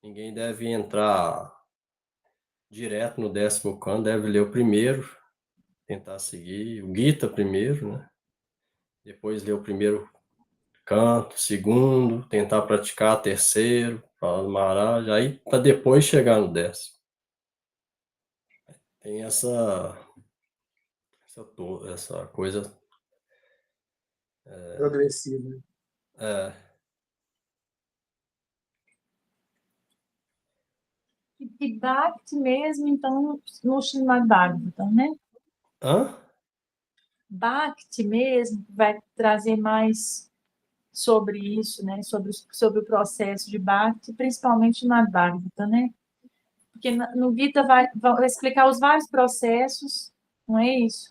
ninguém deve entrar direto no 10º canto, deve ler o primeiro, tentar seguir o Gita primeiro, né? Depois ler o primeiro canto, segundo, tentar praticar terceiro, fala do Maharaj, aí para depois chegar no 10º. Tem essa coisa Progressiva. E Bhakti mesmo, então, no Srimad Bhagavatam, né? Bhakti mesmo vai trazer mais sobre isso, né? Sobre o processo de Bhakti, principalmente na Bhagavata, né? Porque no Gita vai explicar os vários processos, não é isso?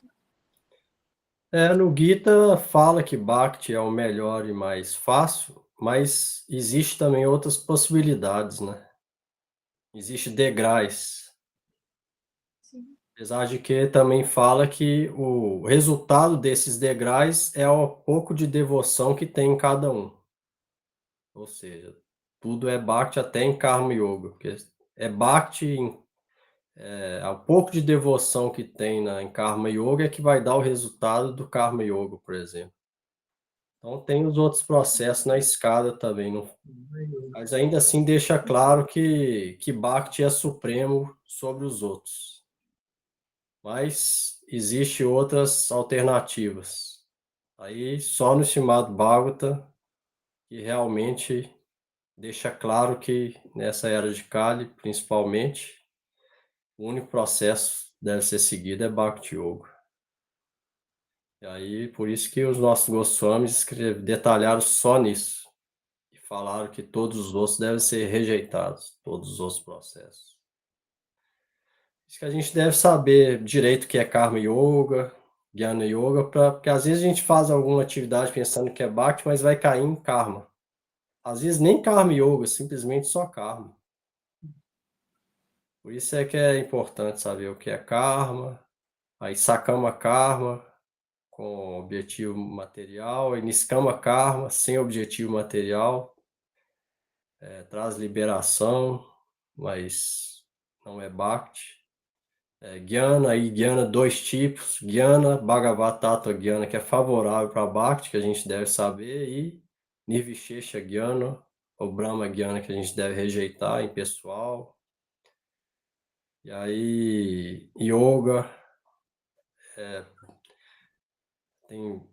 No Gita fala que Bhakti é o melhor e mais fácil, mas existe também outras possibilidades, né? Existem degraus. Sim. Apesar de que também fala que o resultado desses degraus é o pouco de devoção que tem em cada um. Ou seja, tudo é Bhakti até em Karma Yoga, porque é Bhakti, o pouco de devoção que tem em Karma Yoga é que vai dar o resultado do Karma Yoga, por exemplo. Então tem os outros processos na escada também, mas ainda assim deixa claro que Bhakti é supremo sobre os outros. Mas existe outras alternativas. Aí só no Srimad Bhagavatam que realmente deixa claro que nessa era de Kali, principalmente, o único processo que deve ser seguido é Bhakti Yoga. E aí, por isso que os nossos Goswamis detalharam só nisso. E falaram que todos os outros devem ser rejeitados, todos os outros processos. Isso que a gente deve saber direito o que é Karma Yoga, Jnana Yoga, porque às vezes a gente faz alguma atividade pensando que é Bhakti, mas vai cair em Karma. Às vezes nem Karma Yoga, simplesmente só Karma. Por isso é que é importante saber o que é Karma, aí Sakama Karma, com objetivo material, e Niskama Karma, sem objetivo material, traz liberação, mas não é Bhakti. Jnana, aí Jnana, dois tipos, Jnana, Bhagavad Tattva Jnana, que é favorável para Bhakti, que a gente deve saber, e Nirvishesha Jnana, ou Brahma Jnana, que a gente deve rejeitar, impessoal. E aí, Yoga, tem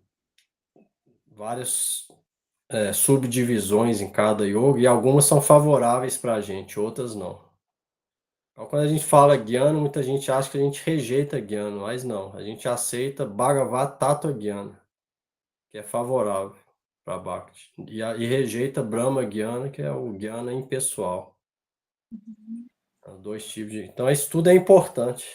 várias subdivisões em cada yoga, e algumas são favoráveis para a gente, outras não. Então, quando a gente fala Jnana, muita gente acha que a gente rejeita Jnana, mas não, a gente aceita Bhagavad Tattva Jnana, que é favorável para Bhakti, e rejeita Brahma Jnana, que é o Jnana impessoal. Então, dois tipos de... Então, isso tudo é importante.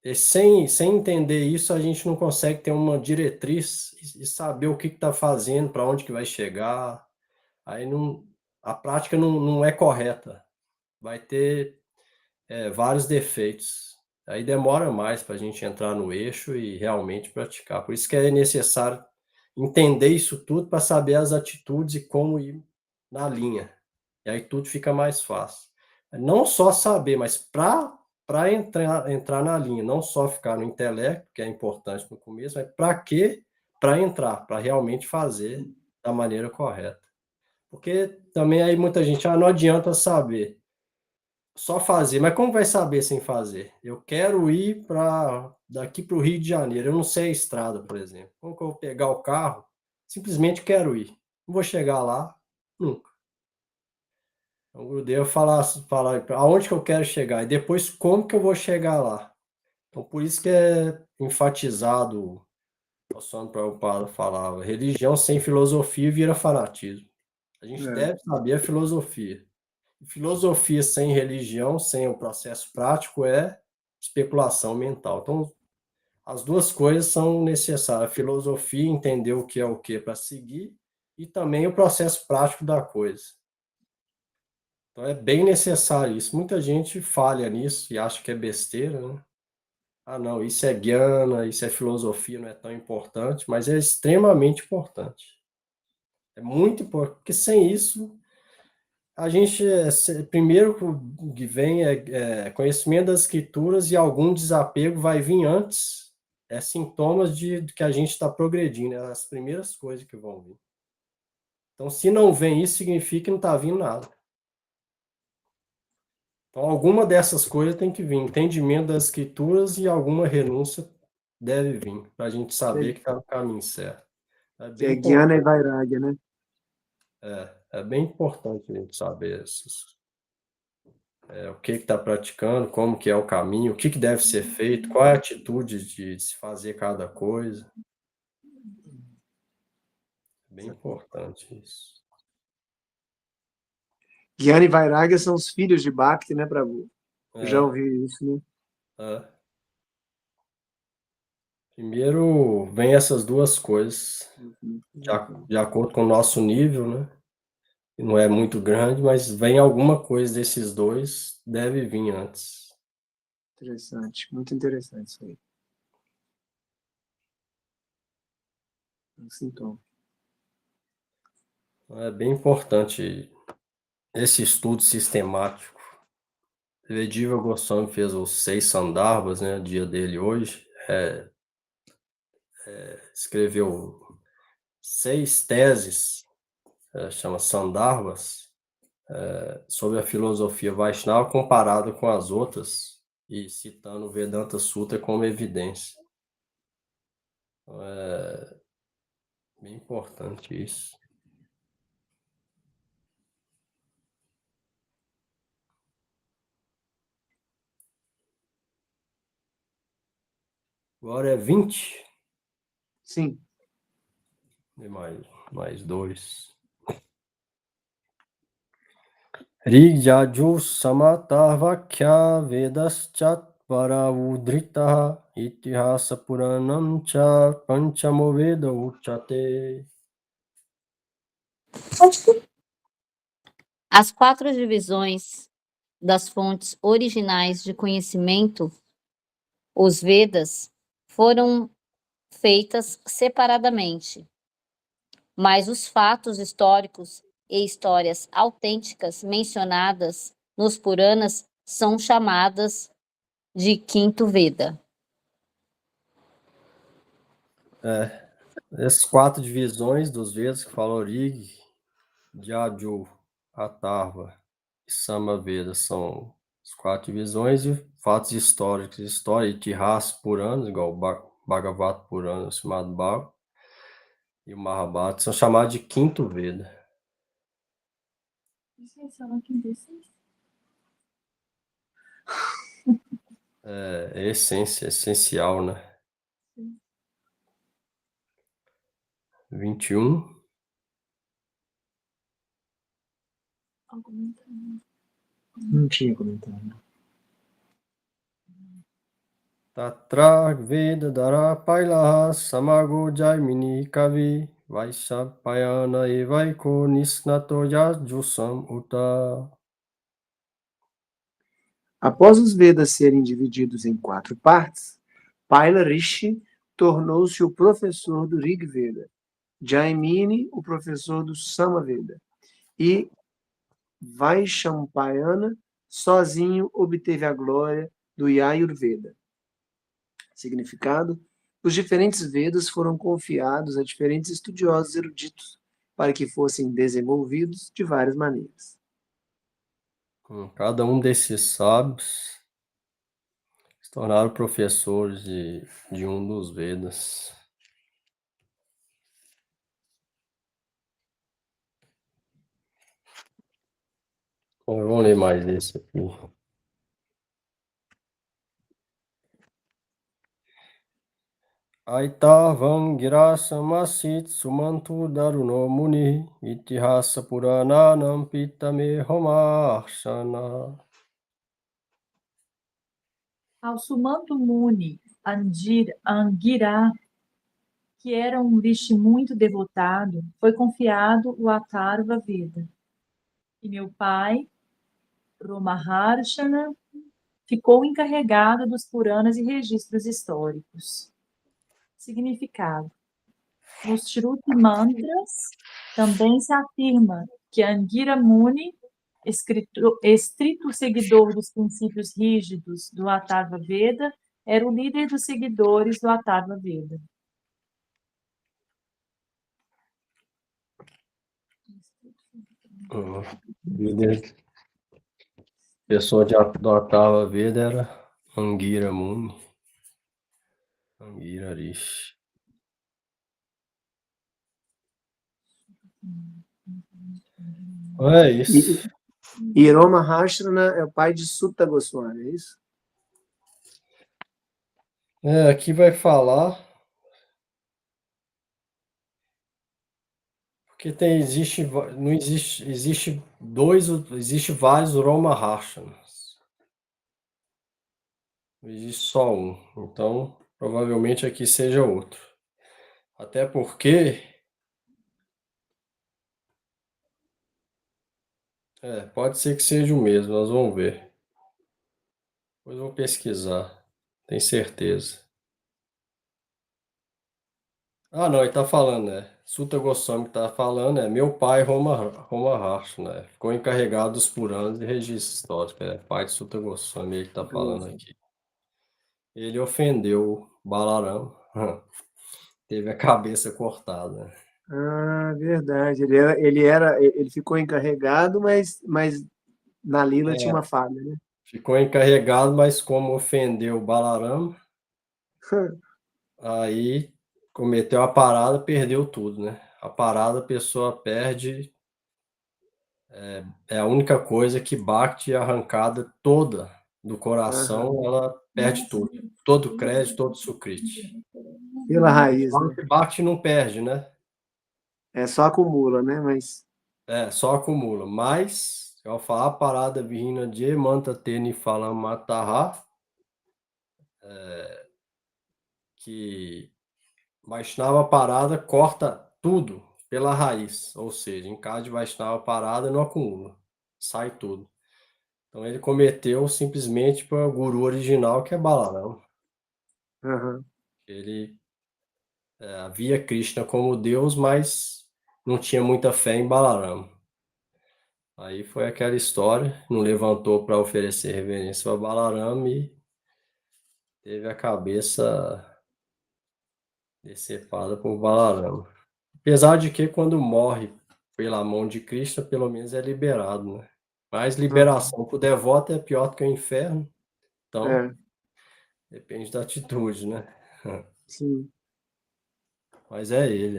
E sem entender isso, a gente não consegue ter uma diretriz e saber o que está fazendo, para onde que vai chegar. Aí não, a prática não é correta. Vai ter vários defeitos. Aí demora mais para a gente entrar no eixo e realmente praticar. Por isso que é necessário entender isso tudo para saber as atitudes e como ir na linha. E aí tudo fica mais fácil. Não só saber, mas para entrar na linha, não só ficar no intelecto, que é importante no começo, mas para quê? Para entrar, para realmente fazer da maneira correta. Porque também aí muita gente, não adianta saber, só fazer. Mas como vai saber sem fazer? Eu quero ir daqui para o Rio de Janeiro, eu não sei a estrada, por exemplo. Como que eu vou pegar o carro? Simplesmente quero ir. Não vou chegar lá nunca. Então, o Gurudev fala aonde que eu quero chegar e depois como que eu vou chegar lá. Então, por isso que é enfatizado, o Swami Prabhupada falava, religião sem filosofia vira fanatismo. A gente deve saber a filosofia. Filosofia sem religião, sem o processo prático, é especulação mental. Então, as duas coisas são necessárias. A filosofia, entender o que é o que para seguir, e também o processo prático da coisa. Então, é bem necessário isso. Muita gente falha nisso e acha que é besteira, né? Não, isso é Jnana, isso é filosofia, não é tão importante, mas é extremamente importante. É muito importante, porque sem isso a gente, primeiro que vem conhecimento das escrituras, e algum desapego vai vir antes, sintomas de que a gente está progredindo, as primeiras coisas que vão vir. Então, se não vem isso, significa que não está vindo nada. Então, alguma dessas coisas tem que vir, entendimento das escrituras, e alguma renúncia deve vir, para a gente saber que está no caminho certo. Que é Jnana e Vairagya, né? É bem importante a gente saber o que está praticando, como que é o caminho, o que deve ser feito, qual é a atitude de se fazer cada coisa. É bem importante isso. Jnana e Vairagya são os filhos de Bhakti, né, Prabhu? Eu já ouvi isso, né? Primeiro, vem essas duas coisas, de acordo com o nosso nível, né? Não é muito grande, mas vem alguma coisa desses dois, deve vir antes. Interessante, muito interessante isso aí. Um sintoma. É bem importante esse estudo sistemático. Vediva Goswami fez os 6 Sandarbhas, né, dia dele hoje, escreveu 6 teses, chama Sandarbhas, sobre a filosofia Vaishnava comparado com as outras e citando o Vedanta Sutra como evidência. Então, é bem importante isso. Agora é 20. Sim. E mais 2. Rigyaju Samatarvakya Vedaschat Paraudritaha Itihasa Puranam Cha Panchamo Veda Uchate. As 4 divisões das fontes originais de conhecimento, os Vedas, foram feitas separadamente, mas os fatos históricos e histórias autênticas mencionadas nos Puranas são chamadas de quinto Veda. Essas 4 divisões dos Vedas que falou Rig, Jaju, Atharva e Samaveda são as 4 divisões e fatos históricos, história, Itihas Puranas, igual o Bhagavad Purana, o Srimad Bhagavatam e o Mahabharata, são chamados de quinto Veda. É essência, essencial, né? 21. Não tinha comentário. Tatra Veda Dara Pailaha Samago Jaimini Kavi Vaishapayana Evaiko Nisnato Yajusam Uta. Após os Vedas serem divididos em 4 partes, Paila Rishi tornou-se o professor do Rig Veda, Jaimini o professor do Samaveda e Vaishampayana sozinho obteve a glória do Yajurveda. Significado: os diferentes Vedas foram confiados a diferentes estudiosos eruditos para que fossem desenvolvidos de várias maneiras. Cada um desses sábios se tornaram professores de um dos Vedas. Bom, vamos ler mais esse aqui. Aitavam girasamasit sumantu daruno muni itihasa purananam pitame homarshana. Ao Sumanto Muni Angira, que era um rishi muito devotado, foi confiado o Atharva Veda. E meu pai, Romaharshana, ficou encarregado dos Puranas e registros históricos. Significado: nos Shruti Mantras também se afirma que Angira Muni, estrito seguidor dos princípios rígidos do Atharva Veda, era o líder dos seguidores do Atharva Veda. Líder, pessoa do Atharva Veda era Angira Muni, Angira Rishi. É isso. E Romaharshana é o pai de Sutta Goswami, é isso? Aqui vai falar porque existe vários Romaharshanas. Não existe só um. Então, provavelmente aqui seja outro. Até porque pode ser que seja o mesmo, nós vamos ver. Depois eu vou pesquisar, tenho certeza. Ah, não, ele tá falando, né? Sutta Goswami que tá falando, meu pai, Roma Harsh, né? Ficou encarregado dos Puranas e registros históricos, pai de Sutta Goswami, ele tá falando aqui. Ele ofendeu Balaram, teve a cabeça cortada. Ah, verdade. Ele ficou encarregado, mas na Lila tinha uma falha, né? Ficou encarregado, mas como ofendeu Balaram, aí cometeu a parada, perdeu tudo, né? A parada a pessoa perde, é a única coisa que bate arrancada toda do coração, Aham. ela perde tudo. Todo o crédito, todo o sucrite. Pela raiz, né? Bate e não perde, né? É só acumula, né? Mas Só acumula. Mas, ao falar a parada virina de manta teni falam matarra, que Vaishnava parada corta tudo pela raiz, ou seja, em caso de Vaishnava parada não acumula, sai tudo. Então ele cometeu simplesmente para o guru original que é Balaram. aham. Ele via Krishna como Deus, mas não tinha muita fé em Balaram. Aí foi aquela história, não levantou para oferecer reverência a Balaram e teve a cabeça decepada por Balaram. Apesar de que quando morre pela mão de Krishna, pelo menos é liberado, né? Mas liberação para o devoto é pior do que o inferno, então É, depende da atitude, né? sim. Mas é ele,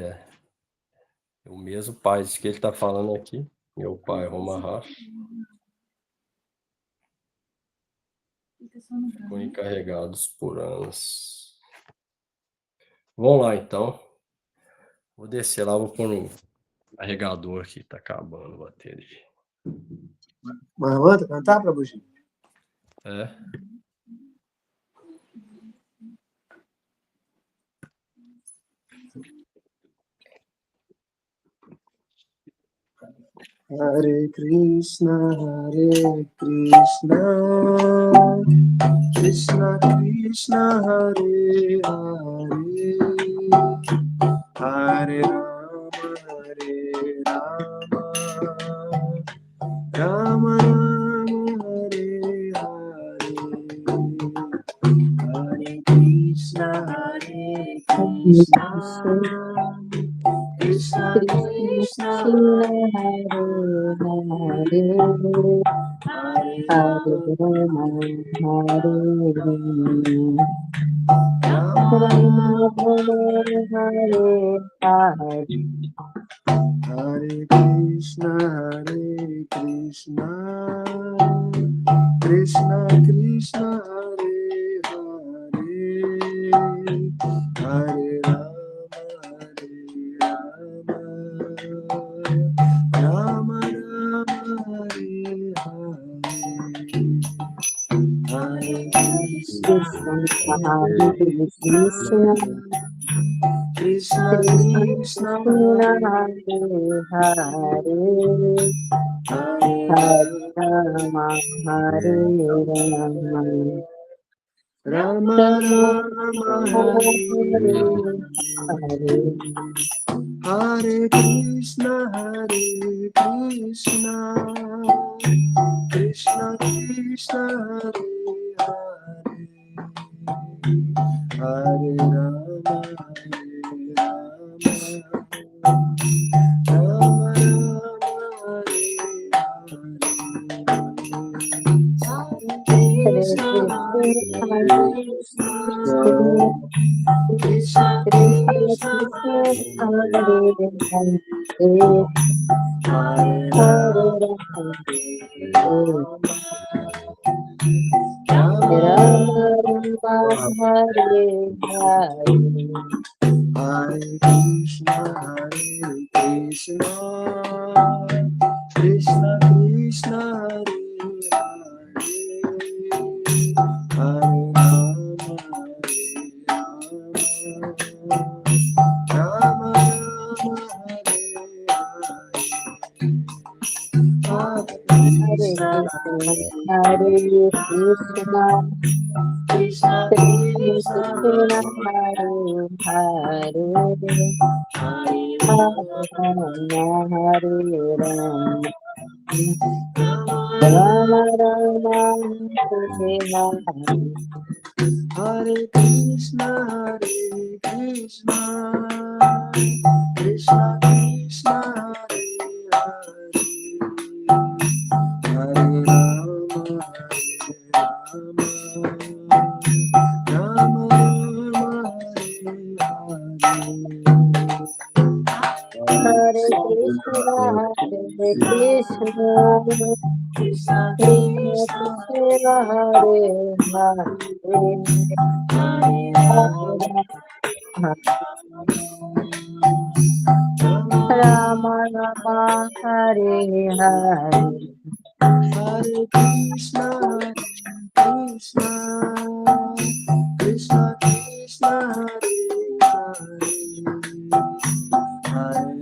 o mesmo pai que ele está falando aqui, meu pai, Roma Racha, ficou encarregados por anos. Vamos lá, então. Vou descer lá, vou pôr no carregador aqui, tá acabando a bateria. Mas manda cantar, Prabhuji? É. Hare Krishna, Krishna Krishna, Hare Hare, Hare Rama, Rama Rama, Hare Hare, Hare Krishna, Krishna Krishna, Hare Krishna, Krishna Krishna, Hare Hare, Hare Rama, Rama Rama, Hare Hare, Hare Krishna, Krishna Krishna, Rama Rama, Hare Krishna, Krishna Krishna, Hare Hare, Hare Rama, Rama Rama, Krishna Krishna, Hare Krishna, Krishna Krishna, Hare Hare, Rama Rama, Hare Hare, Hare Krishna, Krishna Krishna Krishna Hare Hare, Hare Hare Rama Rama, Hare Rama, Rama Rama Rama, Hare Hare. Hare Krishna Krishna Krishna Hare Hare Rama Hare Krishna, Hare Krishna, Krishna Krishna Krishna Krishna, Hare Hare, Hare Hare Rama, Rama Rama, Hare Hare. Hare Krishna Krishna Krishna Krishna Hare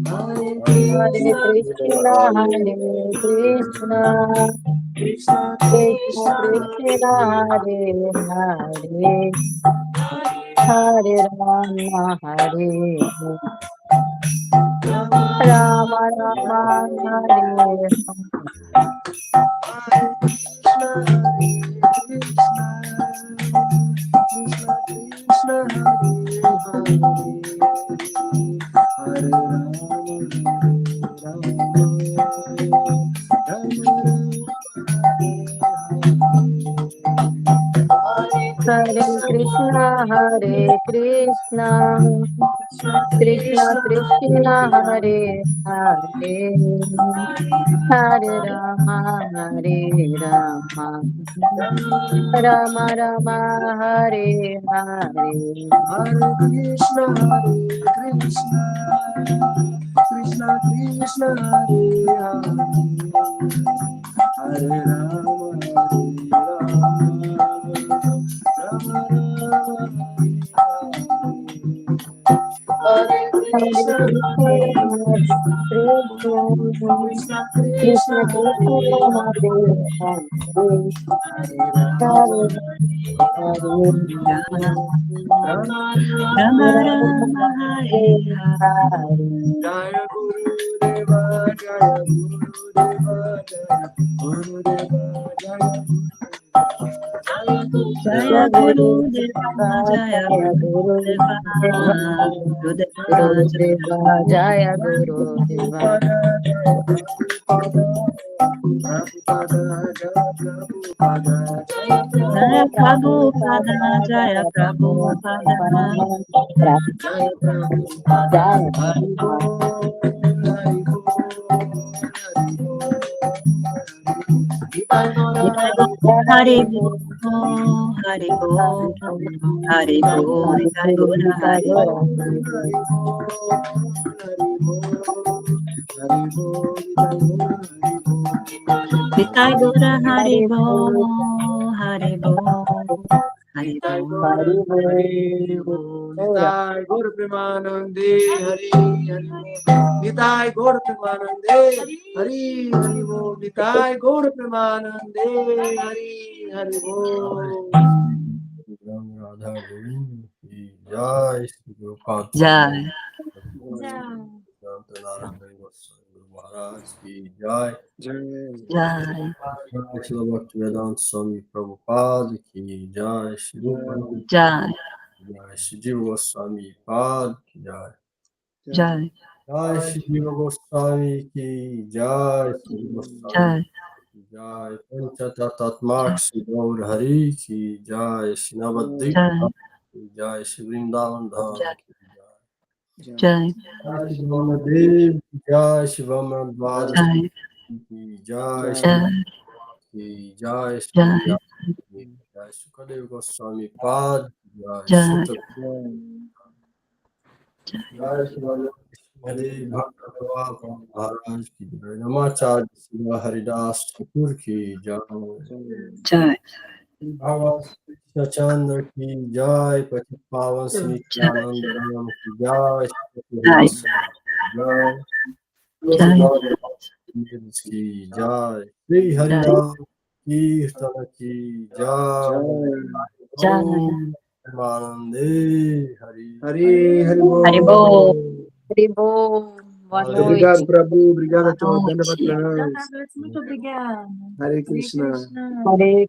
Hare Hare Krishna, Hare Krishna, Krishna Krishna Krishna Krishna, Hare Hare, Hare Rama, Hare Rama, Rama Hare Hare Krishna, Hare Krishna, Krishna Krishna, Hare Hare, Hare Rama, Hare Rama, Rama Rama, Hare Hare. Hare Krishna, Krishna Krishna, Hare Hare, Hare Rama, Rama Hare Hare Krishna, Krishna, Hare Krishna, Krishna Krishna, Krishna Krishna, Hare Hare, Hare Hare, Rama Rama Rama Rama Hare Hare Hare. Hare. Jaya Guru Deva, Jaya Guru Deva, Jaya Guru Deva, Jaya Jaya Guru Deva, Jaya Jaya Guru Guru Deva, Deva, Guru Deva, Guru Jaya Deva, Jaya Guru Deva. Jaya Prabhupada, Jaya Prabhupada, Jaya Prabhupada, Jaya Hari Bol, Hari Bol, Hari Bol. Hari Bo, Hari Bo, Hari Bo, Nitai Gora Hari Bo, Nitai Gora Hari Bo, Hari Bo, Hari Bo, Nitai Gaur Premanande, Hari Hari Nitai Gaur Premanande, Hari Hari Bol. Nitai Gaur Premanande, Hari Hari Bol. Radha गोविंद की जय श्री गुरुपाद Jai, नारायण गोस्वामी गुरु महाराज की जय Jai, श्री भक्ति वेदांत स्वामी प्रभुपाद की जय श्री रूपानंद Jai, जय श्री जीव गोस्वामी पाद की जय Jai, जय श्री जीव गोस्वामी की जय श्री गोस्वामी Jai, की जय पंचतत्मा श्री गौर हरि की जय श्री नवद्वीप Jai, की जय श्री वृंदावन धाम की जय Jai, श्री ब्रह्मदेव की जय श्री ब्रह्म द्वादश Jai, की जय Jai, की जय श्री Jai, जय सुखदेव गोस्वामी पाद जय Jai, सुत Jai, जय श्री हरे भक्त प्रभाव महाराज की जय नमाचार्य श्री हरिदास ठाकुर की जय Jai, भगवान कृष्णचंद्र की जय पति पावन श्री नित्यानंद राम की जय Jai, Jai. Jai. Ki Jai. Sri Harinam Kirtana Ki Jai. Jai. Om Anande Hari. Hari, Haribol. Haribol. Haribol. Boa Valeu. noite. Obrigado, Prabhu. Obrigado a Boa todos. noite. Dandavatanam. Muito obrigada. Hare Hare Krishna. Krishna. Hare